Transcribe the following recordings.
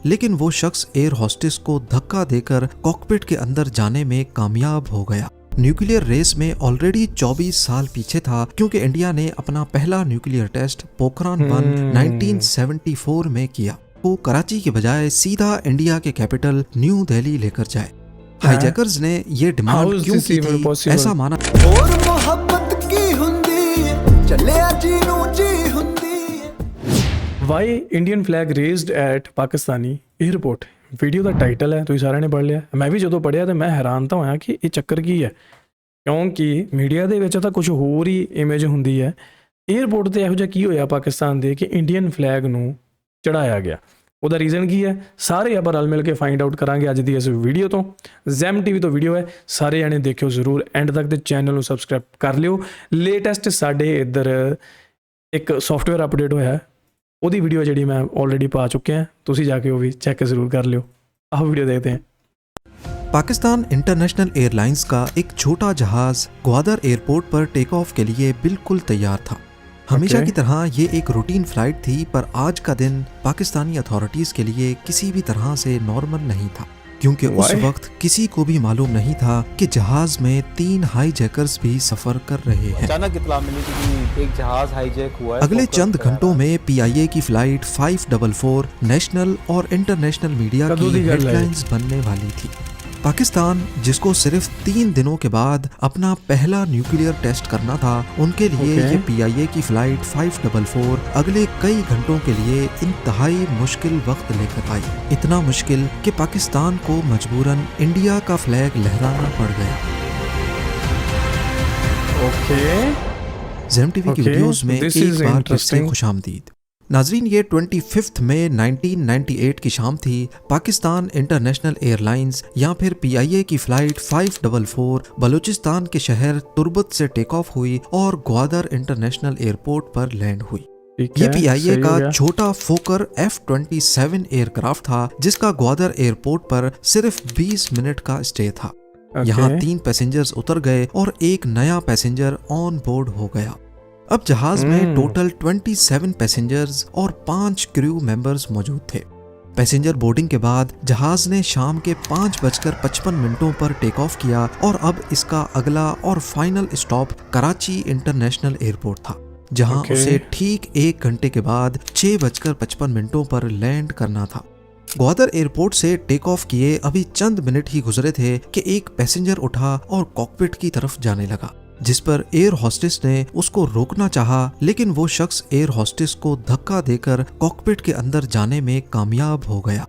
लेकिन वो शख्स एयर होस्टेस को धक्का देकर कॉकपिट के अंदर जाने में कामयाब हो गया। न्यूक्लियर रेस में ऑलरेडी 24 साल पीछे था, क्योंकि इंडिया ने अपना पहला न्यूक्लियर टेस्ट पोखरान 1 1974 में किया। वो कराची के बजाय सीधा इंडिया के कैपिटल न्यू दिल्ली लेकर जाए। हाईजैकर्स ने ये डिमांड क्यों की थी? ऐसा माना और मोहब्बत की हुंदी चलिया जी नू जी हुंदी। Why Indian flag raised at Pakistani airport. Video का टाइटल है, ਤੁਸੀਂ ਸਾਰਿਆਂ ਨੇ ਪੜ੍ਹ ਲਿਆ। ਮੈਂ ਵੀ ਜਦੋਂ ਪੜ੍ਹਿਆ ਤਾਂ ਮੈਂ ਹੈਰਾਨ ਤਾਂ ਹੋਇਆ ਕਿ ਇਹ ਚੱਕਰ ਕੀ ਹੈ, ਕਿਉਂਕਿ ਮੀਡੀਆ ਦੇ ਵਿੱਚ ਤਾਂ ਕੁਝ ਹੋਰ ਹੀ ਇਮੇਜ ਹੁੰਦੀ ਹੈ। ਏਅਰਪੋਰਟ ਤੇ ਇਹੋ ਜਿਹਾ ਕੀ ਹੋਇਆ ਪਾਕਿਸਤਾਨ ਦੇ ਕਿ ਇੰਡੀਅਨ ਫਲੈਗ ਨੂੰ ਚੜਾਇਆ ਗਿਆ? ਉਹਦਾ ਰੀਜ਼ਨ ਕੀ ਹੈ? ਸਾਰੇ ਆਪਾਂ ਰਲ ਮਿਲ ਕੇ ਫਾਈਂਡ ਆਊਟ ਕਰਾਂਗੇ ਅੱਜ ਦੀ ਇਸ ਵੀਡੀਓ ਤੋਂ। ਜ਼ੈਮ ਟੀਵੀ ਤੋਂ ਵੀਡੀਓ ਹੈ, ਸਾਰੇ ਜਾਣੇ ਦੇਖਿਓ ਜ਼ਰੂਰ ਐਂਡ ਤੱਕ, ਤੇ ਚੈਨਲ ਨੂੰ ਸਬਸਕ੍ਰਾਈਬ ਕਰ ਲਿਓ। ਲੇਟੈਸਟ ਸਾਡੇ ਇੱਧਰ ਇੱਕ ਸੌਫਟਵੇਅਰ ਅਪਡੇਟ ਹੋਇਆ, ਉਹਦੀ ਵੀਡੀਓ ਜਿਹੜੀ मैं ऑलरेडी पा चुके हैं, ਤੁਸੀਂ ਜਾ ਕੇ ਉਹ ਵੀ चेक ज़रूर कर लियो। आओ वीडियो देखते हैं। पाकिस्तान इंटरनेशनल एयरलाइंस का एक छोटा जहाज ग्वादर एयरपोर्ट पर टेक ऑफ के लिए बिल्कुल तैयार था। हमेशा की तरह ये एक रूटीन फ्लाइट थी, पर आज का दिन पाकिस्तानी अथॉरिटीज के लिए किसी भी तरह से नॉर्मल नहीं था, क्योंकि उस वक्त किसी को भी मालूम नहीं था कि जहाज में 3 हाईजैकर्स भी सफर कर रहे हैं। अचानक इत्तला मिली कि एक जहाज हाईजैक हुआ है। अगले चंद घंटों में PIA की फ्लाइट 544 नेशनल और इंटरनेशनल मीडिया की हेडलाइंस बनने वाली थी। पाकिस्तान, जिसको सिर्फ 3 दिनों के बाद अपना पहला न्यूक्लियर टेस्ट करना था, उनके लिए ये PIA की फ्लाइट 544 अगले कई घंटों के लिए इंतहाई मुश्किल वक्त लेकर आई। इतना मुश्किल कि पाकिस्तान को मजबूरन इंडिया का फ्लैग लहराना पड़ गया। ज़ेम टीवी की वीडियोस में एक बार फिर से खुशामदीद। नाजरीन, ये 25 मई 1998 की शाम थी। पाकिस्तान इंटरनेशनल एयरलाइंस या फिर PIA की फ्लाइट 544 बलूचिस्तान के शहर तुर्बत से टेक ऑफ हुई और ग्वादर इंटरनेशनल एयरपोर्ट पर लैंड हुई। ये PIA का छोटा फोकर F-27 एयरक्राफ्ट था, जिसका ग्वादर एयरपोर्ट पर सिर्फ 20 मिनट का स्टे था। यहाँ 3 पैसेंजर्स उतर गए और एक नया पैसेंजर ऑन बोर्ड हो गया। अब जहाज में टोटल 27 पैसेंजर्स और 5 क्रू मेंबर्स मौजूद थे। पैसेंजर बोर्डिंग के बाद जहाज ने शाम के 5:55 पर टेक ऑफ किया और अब इसका अगला और final stop Karachi international airport था, जहां उसे ठीक 1 घंटे के बाद 6:55 पर लैंड करना था। ग्वादर एयरपोर्ट से टेक ऑफ किए अभी चंद मिनट ही गुजरे थे कि एक पैसेंजर उठा और कॉकपिट की तरफ जाने लगा, जिस पर एयर होस्टेस ने उसको रोकना चाहा, लेकिन वो शख्स एयर होस्टेस को धक्का देकर कॉकपिट के अंदर जाने में कामयाब हो गया।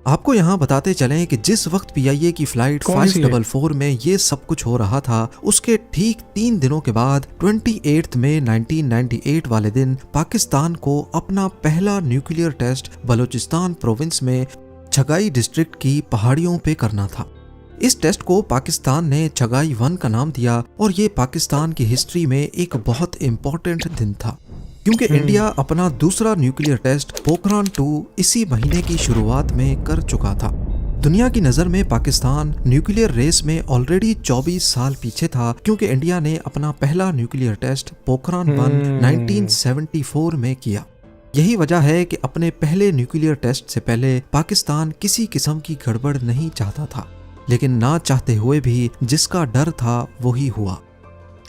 आपको यहाँ बताते चलें कि जिस वक्त PIA की फ्लाइट 544 में ये सब कुछ हो रहा था, उसके ठीक 3 दिनों के बाद 28 मई 1998 वाले दिन पाकिस्तान को अपना पहला न्यूक्लियर टेस्ट बलूचिस्तान प्रोविंस में छगाई डिस्ट्रिक्ट की पहाड़ियों पे करना था। इस टेस्ट को पाकिस्तान ने छगाई 1 का नाम दिया और ये पाकिस्तान की हिस्ट्री में एक बहुत इम्पोर्टेंट दिन था, क्योंकि इंडिया अपना दूसरा न्यूक्लियर टेस्ट पोखरान 2 इसी महीने की शुरुआत में कर चुका था। दुनिया की नज़र में पाकिस्तान न्यूक्लियर रेस में ऑलरेडी 24 साल पीछे था, क्योंकि इंडिया ने अपना पहला न्यूक्लियर टेस्ट पोखरान 1 1974 में किया। यही वजह है कि अपने पहले न्यूक्लियर टेस्ट से पहले पाकिस्तान किसी किस्म की गड़बड़ नहीं चाहता था, लेकिन ना चाहते हुए भी जिसका डर था वही हुआ।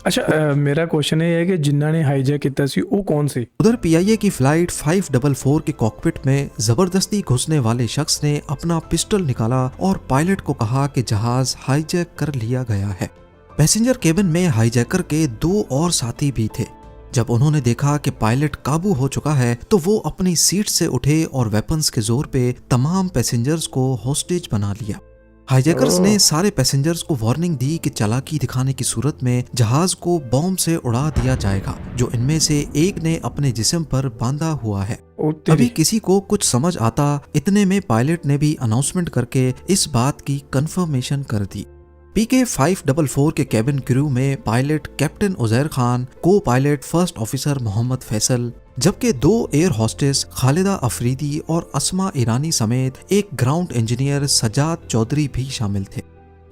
अच्छा, मेरा क्वेश्चन ये है कि जिन्ना ने हाईजैक किया सी वो कौन सी? उधर PIA की फ्लाइट 544 के कॉकपिट में जबरदस्ती घुसने वाले शख्स ने अपना पिस्टल निकाला और पायलट को कहा कि जहाज हाईजैक कर लिया गया है। पैसेंजर केबिन में हाईजैकर के 2 और साथी भी थे। जब उन्होंने देखा कि पायलट काबू हो चुका है, तो वो अपनी सीट से उठे और वेपन्स के जोर पे तमाम पैसेंजर्स को होस्टेज बना लिया। हाईजैकर्स ने सारे पैसेंजर्स को वार्निंग दी कि चालाकी दिखाने की सूरत में जहाज को बॉम्ब से उड़ा दिया जाएगा, जो इनमें से एक ने अपने जिस्म पर बांधा हुआ है। अभी किसी को कुछ समझ आता, इतने में पायलट ने भी अनाउंसमेंट करके इस बात की कंफर्मेशन कर दी। PK 544 के कैबिन क्रू में पायलट कैप्टन उजैर खान, को pilot first officer Mohammad Faisal, जबकि 2 एयर होस्टेस खालिदा अफरीदी और अस्मा ईरानी समेत एक ग्राउंड इंजीनियर सजाद चौधरी भी शामिल थे।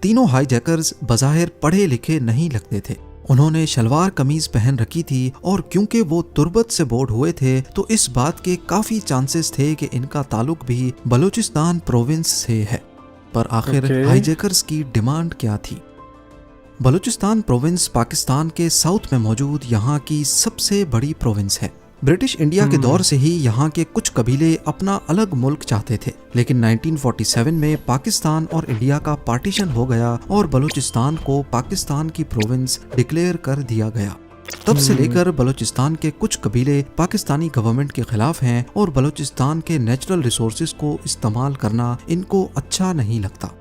तीनों हाईजैकर्स बज़ाहिर पढ़े लिखे नहीं लगते थे, उन्होंने शलवार कमीज पहन रखी थी और क्योंकि वो तुर्बत से बोर्ड हुए थे तो इस बात के काफी चांसेस थे कि इनका ताल्लुक भी बलूचिस्तान प्रोविंस से है। पर आखिर हाईजैकर्स की डिमांड क्या थी? बलूचिस्तान प्रोविंस पाकिस्तान के साउथ में मौजूद यहाँ की सबसे बड़ी प्रोविंस है। ब्रिटिश इंडिया के दौर से ही यहाँ के कुछ कबीले अपना अलग मुल्क चाहते थे, लेकिन 1947 में पाकिस्तान और इंडिया का पार्टीशन हो गया और बलूचिस्तान को पाकिस्तान की प्रोविंस डिक्लेयर कर दिया गया। तब से लेकर बलूचिस्तान के कुछ कबीले पाकिस्तानी गवर्नमेंट के खिलाफ हैं और बलूचिस्तान के नेचुरल रिसोर्सेज को इस्तेमाल करना इनको अच्छा नहीं लगता।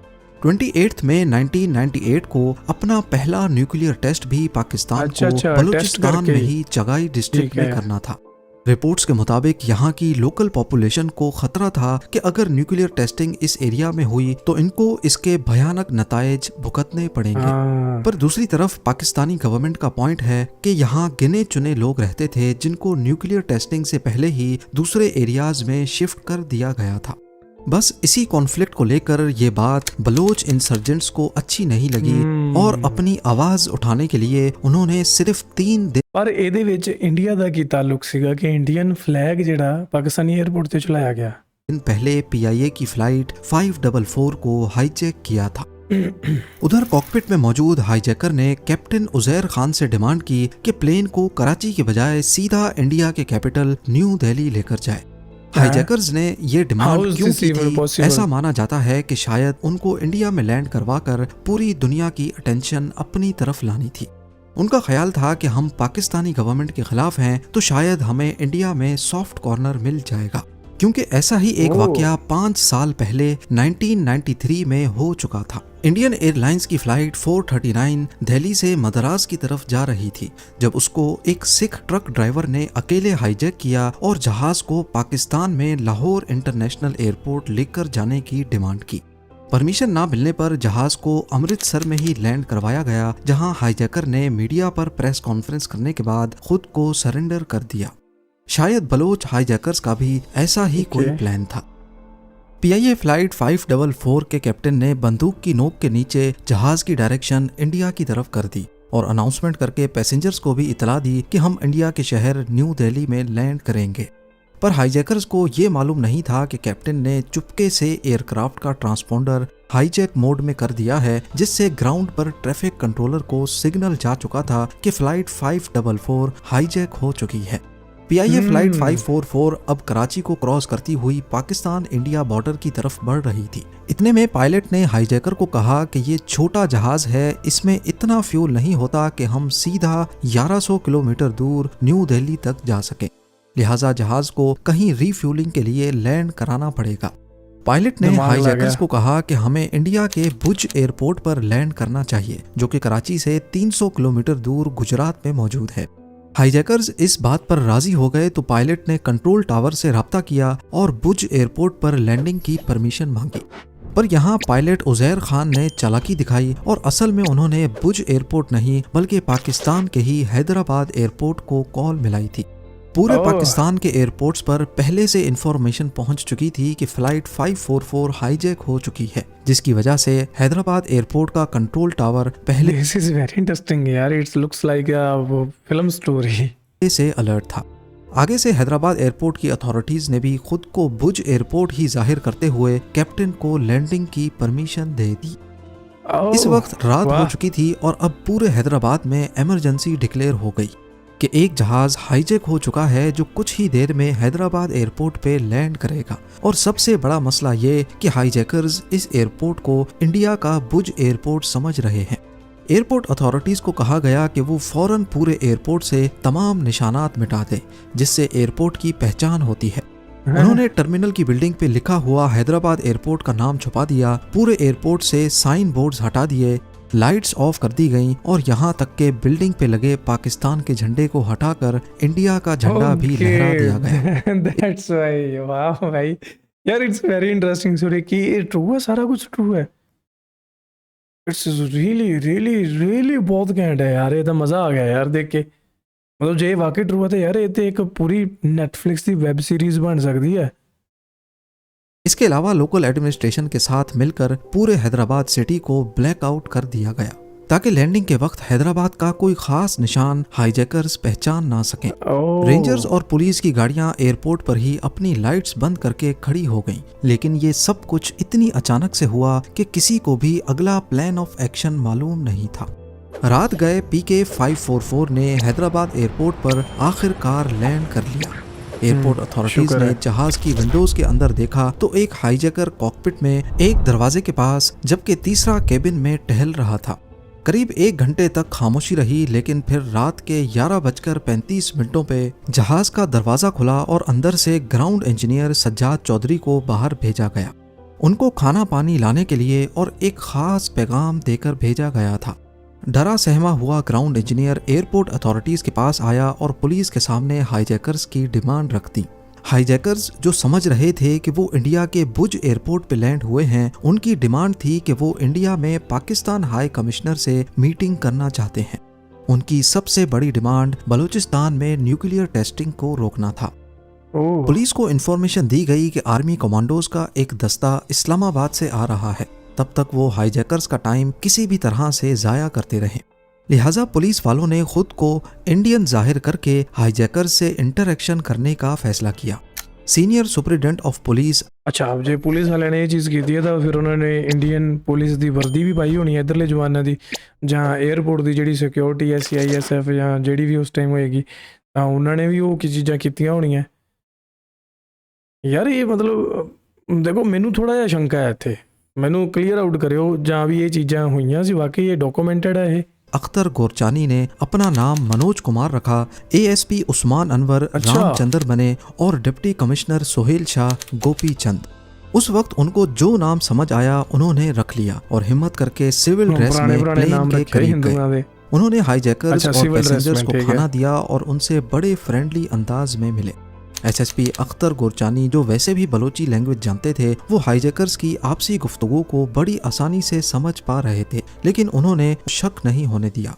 28 मई 1998 को अपना पहला न्यूक्लियर टेस्ट भी पाकिस्तान को बलूचिस्तान में ही चगाई डिस्ट्रिक्ट में करना था। रिपोर्ट्स के मुताबिक यहाँ की लोकल पॉपुलेशन को खतरा था कि अगर न्यूक्लियर टेस्टिंग इस एरिया में हुई तो इनको इसके भयानक नतायज भुगतने पड़ेंगे। पर दूसरी तरफ पाकिस्तानी गवर्नमेंट का पॉइंट है कि यहाँ गिने चुने लोग रहते थे जिनको न्यूक्लियर टेस्टिंग से पहले ही दूसरे एरियाज में शिफ्ट कर दिया गया था। बस इसी कॉन्फ्लिक्ट को लेकर ये बात बलोच इंसर्जेंट्स को अच्छी नहीं लगी और अपनी आवाज उठाने के लिए उन्होंने सिर्फ 3 दिन पर ਇਹਦੇ ਵਿੱਚ ਇੰਡੀਆ ਦਾ ਕੀ ਤਾਲੁਕ ਸੀਗਾ ਕਿ ਇੰਡੀਅਨ ਫਲੈਗ ਜਿਹੜਾ ਪਾਕਿस्तानी एयरपोर्ट ਤੇ ਚਲਾਇਆ ਗਿਆ दिन पहले PIA की फ्लाइट 544 को हाईजैक किया था। उधर कॉकपिट में मौजूद हाईजैकर ने कैप्टन उजैर खान से डिमांड की कि प्लेन को कराची के बजाय सीधा इंडिया के कैपिटल न्यू दिल्ली लेकर जाए। हाईजैकर्स ने ये डिमांड क्यों की थी? ऐसा माना जाता है कि शायद उनको इंडिया में लैंड करवाकर पूरी दुनिया की अटेंशन अपनी तरफ लानी थी। उनका ख्याल था कि हम पाकिस्तानी गवर्नमेंट के खिलाफ हैं तो शायद हमें इंडिया में सॉफ्ट कॉर्नर मिल जाएगा, क्योंकि ऐसा ही एक वाकया 5 साल पहले 1993 में हो चुका था। इंडियन एयरलाइंस की फ्लाइट 439 दिल्ली से मद्रास की तरफ जा रही थी जब उसको एक सिख ट्रक ड्राइवर ने अकेले हाईजैक किया और जहाज को पाकिस्तान में लाहौर इंटरनेशनल एयरपोर्ट लेकर जाने की डिमांड की। परमिशन ना मिलने पर जहाज को अमृतसर में ही लैंड करवाया गया, जहां हाईजैकर ने मीडिया पर प्रेस कॉन्फ्रेंस करने के बाद खुद को सरेंडर कर दिया। शायद बलोच हाईजैकर्स का भी ऐसा ही कोई प्लान था। PIA फ्लाइट 544 के कैप्टन ने बंदूक की नोक के नीचे जहाज की डायरेक्शन इंडिया की तरफ कर दी और अनाउंसमेंट करके पैसेंजर्स को भी इतला दी कि हम इंडिया के शहर न्यू दिल्ली में लैंड करेंगे। पर हाईजैकर्स को ये मालूम नहीं था कि कैप्टन ने चुपके से एयरक्राफ्ट का ट्रांसपोंडर हाईजैक मोड में कर दिया है, जिससे ग्राउंड पर ट्रैफिक कंट्रोलर को सिग्नल जा चुका था कि फ्लाइट 544 हाईजैक हो चुकी है। PIA फ्लाइट 544 अब कराची को क्रॉस करती हुई पाकिस्तान इंडिया बॉर्डर की तरफ बढ़ रही थी। इतने में पायलट ने हाईजैकर को कहा कि ये छोटा जहाज है, इसमें इतना फ्यूल नहीं होता कि हम सीधा 1100 किलोमीटर दूर न्यू दिल्ली तक जा सके, लिहाजा जहाज को कहीं रीफ्यूलिंग के लिए लैंड कराना पड़ेगा। पायलट ने हाईजैकर्स को कहा कि हमें इंडिया के भुज एयरपोर्ट पर लैंड करना चाहिए, जो कि कराची से 300 किलोमीटर दूर गुजरात में मौजूद है। हाईजैकर्स इस बात पर राजी हो गए तो पायलट ने कंट्रोल टावर से राब्ता किया और भुज एयरपोर्ट पर लैंडिंग की परमिशन मांगी। पर यहाँ पायलट उजैर खान ने चालाकी दिखाई और असल में उन्होंने भुज एयरपोर्ट नहीं बल्कि पाकिस्तान के ही हैदराबाद एयरपोर्ट को कॉल मिलाई थी। पूरे पाकिस्तान के एयरपोर्ट्स पर पहले से इंफॉर्मेशन पहुंच चुकी थी कि फ्लाइट 544 हाईजैक हो चुकी है, जिसकी वजह से हैदराबाद एयरपोर्ट का कंट्रोल टावर पहले दिस इज वेरी इंटरेस्टिंग यार, it's looks like a film story से अलर्ट था। आगे से हैदराबाद एयरपोर्ट की अथॉरिटीज ने भी खुद को भुज एयरपोर्ट ही जाहिर करते हुए कैप्टन को लैंडिंग की परमिशन दे दी। इस वक्त रात हो चुकी थी और अब पूरे हैदराबाद में इमरजेंसी डिक्लेयर हो गई कि एक जहाज हाईजैक हो चुका है जो कुछ ही देर में हैदराबाद एयरपोर्ट पे लैंड करेगा। और सबसे बड़ा मसला ये कि हाईजैकर्स इस एयरपोर्ट को इंडिया का भुज एयरपोर्ट समझ रहे हैं। एयरपोर्ट अथॉरिटीज को कहा गया कि वो फौरन पूरे एयरपोर्ट से तमाम निशानात मिटा दें जिससे एयरपोर्ट की पहचान होती है। उन्होंने टर्मिनल की बिल्डिंग पे लिखा हुआ हैदराबाद एयरपोर्ट का नाम छुपा दिया, पूरे एयरपोर्ट से साइन बोर्ड्स हटा दिए, लाइट्स ऑफ कर दी गईं और यहाँ तक के बिल्डिंग पे लगे पाकिस्तान के झंडे को हटाकर इंडिया का झंडा भी लहरा दिया गया। दैट्स व्हाई वाह भाई यार, इट्स वेरी इंटरेस्टिंग स्टोरी कि ये ट्रू है, सारा कुछ ट्रू है। इट्स रियली रियली रियली बहुत घैंट है यार, ये तो मजा आ गया यार देख के। मतलब जे वाकई ट्रू है तो यार ये तो एक पूरी नेटफ्लिक्स की वेब सीरीज बन सकती है। इसके अलावा लोकल एडमिनिस्ट्रेशन के साथ मिलकर पूरे हैदराबाद सिटी को ब्लैकआउट कर दिया गया। ताकि लैंडिंग के वक्त हैदराबाद का कोई खास निशान हाईजैकर्स पहचान ना सकें। ओह, रेंजर्स और पुलिस की गाड़ियां एयरपोर्ट पर ही अपनी लाइट्स बंद करके खड़ी हो गईं। लेकिन ये सब कुछ इतनी अचानक से हुआ कि किसी को भी अगला प्लान ऑफ एक्शन मालूम नहीं था। रात गए PK-544 ने हैदराबाद एयरपोर्ट पर आखिरकार लैंड कर लिया। एयरपोर्ट अथॉरिटीज शुक्र ने है। जहाज की विंडोज के अंदर देखा तो एक हाईजैकर कॉकपिट में एक दरवाजे के पास जबकि तीसरा केबिन में टहल रहा था। करीब 1 घंटे तक खामोशी रही, लेकिन फिर रात के 11:35 पे जहाज का दरवाजा खुला और अंदर से ग्राउंड इंजीनियर सज्जाद चौधरी को बाहर भेजा गया। उनको खाना पानी लाने के लिए और एक खास पैगाम देकर भेजा गया था। डरा सहमा हुआ ग्राउंड इंजीनियर एयरपोर्ट अथॉरिटीज के पास आया और पुलिस के सामने हाईजैकर्स की डिमांड रख दी। हाईजैकर्स जो समझ रहे थे कि वो इंडिया के भुज एयरपोर्ट पे लैंड हुए हैं, उनकी डिमांड थी कि वो इंडिया में पाकिस्तान हाई कमिश्नर से मीटिंग करना चाहते हैं। उनकी सबसे बड़ी डिमांड बलूचिस्तान में न्यूक्लियर टेस्टिंग को रोकना था। ओह, पुलिस को इन्फॉर्मेशन दी गई कि आर्मी कमांडोज का एक दस्ता इस्लामाबाद से आ रहा है। तब तक वो हाईजैकर्स का टाइम किसी भी तरह से जाया करते रहे। लिहाजा पुलिस वालों ने खुद को इंडियन जाहिर करके हाईजैकर्स से इंटरेक्शन करने का फैसला किया। सीनियर सुपरिटेंडेंट ऑफ पुलिस अच्छा, अब जे पुलिस वाले ने ये चीज़ की है तो फिर उन्होंने इंडियन पुलिस की वर्दी भी पाई होनी है इधरले जवानों की, जहाँ एयरपोर्ट की जी सिक्योरिटी है CISF या जी भी उस टाइम होएगी, तो उन्होंने भी वो चीज़ां कीतियां होनियां। यार ये मतलब देखो, मैनू थोड़ा जिहा शंका है इत्थे, मैनू क्लीयर आउट करियो जहाँ भी ये चीज़ां हुईयां सी वाकई ये डॉक्यूमेंटेड है ये। अख्तर गोरचानी ने अपना नाम मनोज कुमार रखा। ASP उस्मान अनवर अच्छा। रामचंद्र बने और डिप्टी कमिश्नर सोहेल शाह गोपी चंद। उस वक्त उनको जो नाम समझ आया उन्होंने रख लिया और हिम्मत करके सिविल ड्रेस में पुराने नाम प्लेन के रखे करीब गए। हिंदुओं दे। उन्होंने हाईजैकर्स अच्छा, और सिविल ड्रेस पैसेंजर्स में, को ठीक है। खाना दिया और उनसे बड़े फ्रेंडली अंदाज में मिले। SSP अख्तर गोरचानी जो वैसे भी बलोची लैंग्वेज जानते थे, वो हाईजैकर्स की आपसी गुफ्तगू को बड़ी आसानी से समझ पा रहे थे, लेकिन उन्होंने शक नहीं होने दिया।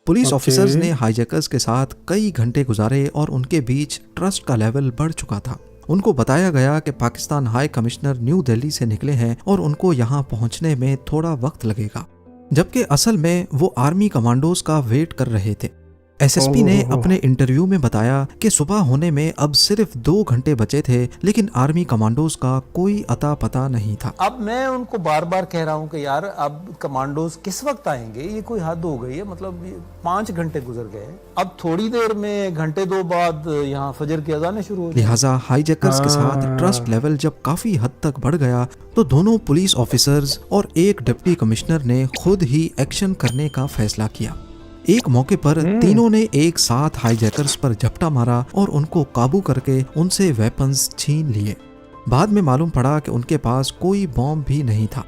पुलिस ऑफिसर्स ने हाईजैकर्स के साथ कई घंटे गुजारे और उनके बीच ट्रस्ट का लेवल बढ़ चुका था। उनको बताया गया कि Pakistan high commissioner new Delhi से निकले हैं और उनको यहाँ पहुँचने में थोड़ा वक्त लगेगा, जबकि असल में वो आर्मी कमांडोज का वेट कर रहे थे। SSP ने अपने इंटरव्यू में बताया कि सुबह होने में अब सिर्फ 2 घंटे बचे थे, लेकिन आर्मी कमांडोज का कोई अता पता नहीं था। अब मैं उनको बार बार कह रहा हूँ कि यार अब कमांडोज किस वक्त आएंगे, ये कोई हद हो गई है। मतलब 5 घंटे गुजर गए, अब थोड़ी देर में घंटे 2 बाद यहाँ फजर की अजानें शुरू हो जाएंगी। लिहाजा हाईजैकर्स के साथ ट्रस्ट लेवल जब काफी हद तक बढ़ गया तो दोनों पुलिस ऑफिसर्स और एक डिप्टी कमिश्नर ने खुद ही एक्शन करने का फैसला किया। एक मौके पर तीनों ने एक साथ हाईजैकर्स पर झपटा मारा और उनको काबू करके उनसे वेपन्स छीन लिए। बाद में मालूम पड़ा कि उनके पास कोई बॉम्ब भी नहीं था।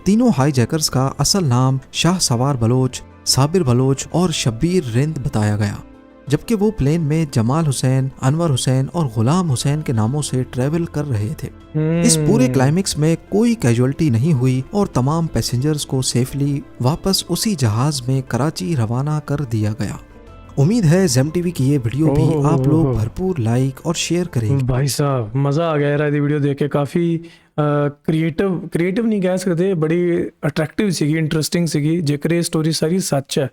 तीनों हाईजैकर्स का असल नाम शाह सवार बलोच, साबिर बलोच और शब्बीर रिंद बताया गया, जबकि वो प्लेन में जमाल हुसैन, अनवर हुसैन और गुलाम हुसैन के नामों से ट्रेवल कर रहे थे। इस पूरे क्लाइमेक्स में कोई कैजुअलिटी नहीं हुई और तमाम पैसेंजर्स को सेफली वापस उसी जहाज में कराची रवाना कर दिया गया। उम्मीद है ज़ेम टीवी की ये वीडियो भी आप लोग भरपूर लाइक और शेयर करेंगे। भाई साहब मज़ा आ गया यार ये वीडियो देख के, काफ़ी क्रिएटिव नहीं कह सकते, बड़ी अट्रैक्टिव ਸੀਗੀ, इंटरस्टिंग ਸੀਗੀ। ਜੇਕਰ ਇਹ ਸਟੋਰੀ ਸਾਰੀ ਸੱਚ ਹੈ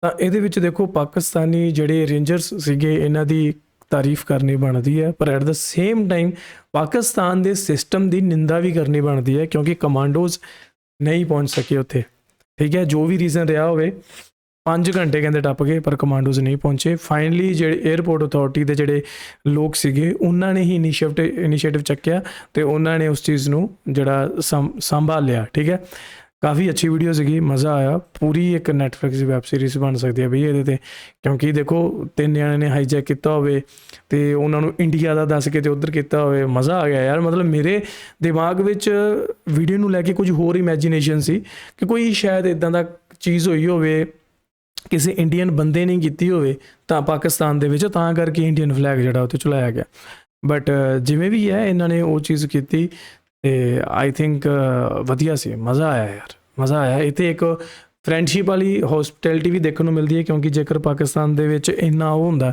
ਤਾਂ ਇਹਦੇ ਵਿੱਚ ਦੇਖੋ ਪਾਕਿਸਤਾਨੀ ਜਿਹੜੇ ਰੇਂਜਰਸ ਸੀਗੇ ਇਹਨਾਂ ਦੀ ਤਾਰੀਫ ਕਰਨੀ ਬਣਦੀ ਹੈ, ਪਰ at the same time Pakistan ਦੇ ਸਿਸਟਮ ਦੀ ਨਿੰਦਾ ਵੀ ਕਰਨੀ ਬਣਦੀ ਹੈ, ਕਿਉਂਕਿ ਕਮਾਂਡੋਜ਼ ਨਹੀਂ ਪਹੁੰਚ ਸਕੇ ਉੱਥੇ। ਠੀਕ ਹੈ, ਜੋ ਵੀ ਰੀਜ਼ਨ ਰਿਹਾ ਹੋਵੇ, 5 ਘੰਟੇ ਕਹਿੰਦੇ ਟੱਪ ਗਏ ਪਰ ਕਮਾਂਡੋਜ਼ ਨਹੀਂ ਪਹੁੰਚੇ। ਫਾਈਨਲੀ ਜਿਹੜੇ 에ਅਰਪੋਰਟ ਅਥਾਰਟੀ ਦੇ ਜਿਹੜੇ ਲੋਕ ਸੀਗੇ ਉਹਨਾਂ ਨੇ ਹੀ ਇਨੀਸ਼ੀਏਟਿਵ ਚੱਕਿਆ ਤੇ ਉਹਨਾਂ ਨੇ ਉਸ ਚੀਜ਼ ਨੂੰ ਜਿਹੜਾ ਸੰਭਾਲ ਲਿਆ। ਠੀਕ ਹੈ, ਕਾਫੀ ਅੱਛੀ ਵੀਡੀਓ ਸੀਗੀ, ਮਜ਼ਾ ਆਇਆ। ਪੂਰੀ ਇੱਕ ਨੈਟਫਲਿਕਸ ਦੀ ਵੈਬ ਸੀਰੀਜ਼ ਬਣ ਸਕਦੀ ਹੈ ਬਈ ਇਹਦੇ 'ਤੇ, ਕਿਉਂਕਿ ਦੇਖੋ 3 ਜਣਿਆਂ ਨੇ ਹਾਈਜੈਕ ਕੀਤਾ ਹੋਵੇ ਤੇ ਉਹਨਾਂ ਨੂੰ ਇੰਡੀਆ ਦਾ ਦੱਸ ਕੇ ਤੇ ਉੱਧਰ ਕੀਤਾ ਹੋਵੇ, ਮਜ਼ਾ ਆ ਗਿਆ ਯਾਰ। ਮਤਲਬ ਮੇਰੇ ਦਿਮਾਗ ਵਿੱਚ ਵੀਡੀਓ ਨੂੰ ਲੈ ਕੇ ਕੁਝ ਹੋਰ ਇਮੈਜੀਨੇਸ਼ਨ ਸੀ ਕਿ ਕੋਈ ਸ਼ਾਇਦ ਇੱਦਾਂ ਦਾ ਚੀਜ਼ ਹੋਈ ਹੋਵੇ, ਕਿਸੇ ਇੰਡੀਅਨ ਬੰਦੇ ਨੇ ਕੀਤੀ ਹੋਵੇ ਤਾਂ ਪਾਕਿਸਤਾਨ ਦੇ ਵਿੱਚ, ਤਾਂ ਕਰਕੇ ਇੰਡੀਅਨ ਫਲੈਗ ਜਿਹੜਾ ਉੱਥੇ ਚਲਾਇਆ ਗਿਆ। ਬਟ ਜਿਵੇਂ ਵੀ ਹੈ ਇਹਨਾਂ ਨੇ ਉਹ ਚੀਜ਼ ਕੀਤੀ ਤੇ ਆਈ ਥਿੰਕ ਵਧੀਆ ਸੀ, ਮਜ਼ਾ ਆਇਆ ਯਾਰ, ਮਜ਼ਾ ਆਇਆ। ਇੱਥੇ ਇੱਕ ਫਰੈਂਡਸ਼ਿਪ ਵਾਲੀ ਹੌਸਪਿਟੈਲਿਟੀ ਵੀ ਦੇਖਣ ਨੂੰ ਮਿਲਦੀ ਹੈ, ਕਿਉਂਕਿ ਜੇਕਰ ਪਾਕਿਸਤਾਨ ਦੇ ਵਿੱਚ ਇੰਨਾ ਉਹ ਹੁੰਦਾ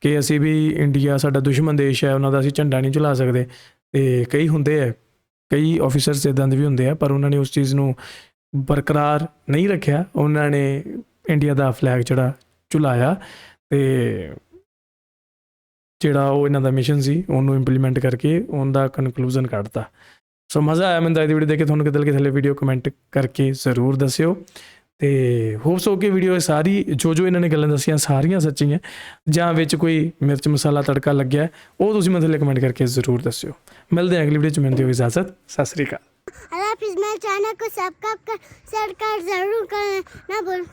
ਕਿ ਅਸੀਂ ਵੀ ਇੰਡੀਆ ਸਾਡਾ ਦੁਸ਼ਮਣ ਦੇਸ਼ ਹੈ, ਉਹਨਾਂ ਦਾ ਅਸੀਂ ਝੰਡਾ ਨਹੀਂ ਝੁਲਾ ਸਕਦੇ, ਤੇ ਕਈ ਹੁੰਦੇ ਆ, ਕਈ ਆਫਿਸਰਸ ਇੱਦਾਂ ਦੇ ਵੀ ਹੁੰਦੇ ਆ, ਪਰ ਉਹਨਾਂ ਨੇ ਉਸ ਚੀਜ਼ ਨੂੰ ਬਰਕਰਾਰ ਨਹੀਂ ਰੱਖਿਆ, ਉਹਨਾਂ ਨੇ ਇੰਡੀਆ ਦਾ ਫਲੈਗ ਜਿਹੜਾ ਝੁਲਾਇਆ ਤੇ ਜਿਹੜਾ ਉਹ ਇਹਨਾਂ ਦਾ ਮਿਸ਼ਨ ਸੀ ਉਹਨੂੰ ਇੰਪਲੀਮੈਂਟ ਕਰਕੇ ਉਹਦਾ ਕਨਕਲੂਜਨ ਕੱਢਤਾ। ਸੋ ਮਜ਼ਾ ਆਇਆ ਮੈਨੂੰ ਤਾਂ ਇਹਦੀ ਵੀਡੀਓ ਦੇਖ ਕੇ। ਤੁਹਾਨੂੰ ਕਿੱਦਾਂ ਲੱਗੀ ਥੱਲੇ ਵੀਡੀਓ ਕਮੈਂਟ ਕਰਕੇ ਜ਼ਰੂਰ ਦੱਸਿਓ ਤੇ ਹੋਪਸ ਹੋ ਕੇ ਵੀਡੀਓ ਸਾਰੀ ਜੋ ਇਹਨਾਂ ਨੇ ਗੱਲਾਂ ਦੱਸੀਆਂ ਸਾਰੀਆਂ ਸੱਚੀਆਂ ਜਾਂ ਵਿੱਚ ਕੋਈ ਮਿਰਚ ਮਸਾਲਾ ਤੜਕਾ ਲੱਗਿਆ ਉਹ ਤੁਸੀਂ ਮੈਨੂੰ ਥੱਲੇ ਕਮੈਂਟ ਕਰਕੇ ਜ਼ਰੂਰ ਦੱਸਿਓ। ਮਿਲਦੇ ਹਾਂ ਅਗਲੀ ਵੀਡੀਓ 'ਚ। ਮੈਨੂੰ ਦਿਓ ਇਜਾਜ਼ਤ। सत श्री अकाल। अल्लाह हाफिज़। मेरे चैनल को सब्सक्राइब कर जरूर करना भूल।